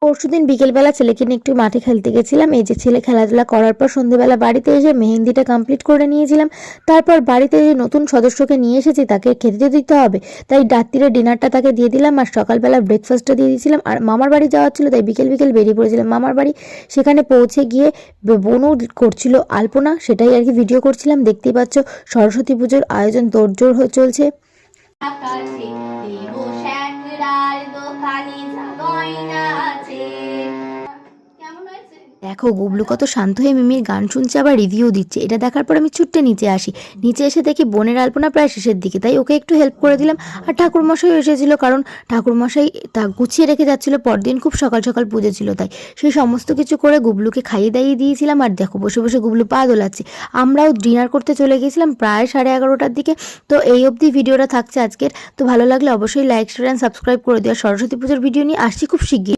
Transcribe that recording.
পরশুদিন বিকেলবেলা ছেলেকে নিয়ে একটু মাঠে খেলতে গেছিলাম। এই যে ছেলে খেলাধুলা করার পর সন্ধ্যেবেলা বাড়িতে এসে মেহেন্দিটা কমপ্লিট করে নিয়েছিলাম। তারপর বাড়িতে যে নতুন সদস্যকে নিয়ে এসেছি তাকে খেতে দিতে হবে, তাই রাত্রিরে ডিনারটা তাকে দিয়ে দিলাম আর সকালবেলা ব্রেকফাস্টটা দিয়ে দিয়েছিলাম। আর মামার বাড়ি যাওয়ার ছিল তাই বিকেল বিকেল বেরিয়ে পড়েছিলাম মামার বাড়ি। সেখানে পৌঁছে গিয়ে বোনও করছিল আলপনা, সেটাই আর কি ভিডিও করছিলাম। দেখতেই পাচ্ছ সরস্বতী পুজোর আয়োজন তোড়জোড় হয়ে চলছে। দেখো গুবলু কত শান্ত হয়ে মিমির গান শুনছে, আবার রিভিউ দিচ্ছে। এটা দেখার পর আমি ছুট্টে নিচে আসি। নিচে এসে দেখি বোনের আলপনা প্রায় শেষের দিকে, তাই ওকে একটু হেল্প করে দিলাম। আর ঠাকুরমশাই এসেছিল, কারণ ঠাকুরমশাই তা গুছিয়ে রেখে যাচ্ছিল, পরদিন খুব সকাল সকাল পুজো ছিল, তাই সেই সমস্ত কিছু করে গুবলুকে খাইয়ে দাইয়ে দিয়েছিলাম। আর দেখো বসে বসে গুবলু পা দোলাচ্ছে। আমরাও ডিনার করতে চলে গেছিলাম প্রায় 11:30টার দিকে। তো এই অবধি ভিডিওটা থাকছে আজকের। তো ভালো লাগলে অবশ্যই লাইক শেয়ার অ্যান্ড সাবস্ক্রাইব করে দিও। সরস্বতী পুজোর ভিডিও নিয়ে আসছি খুব শিগগির।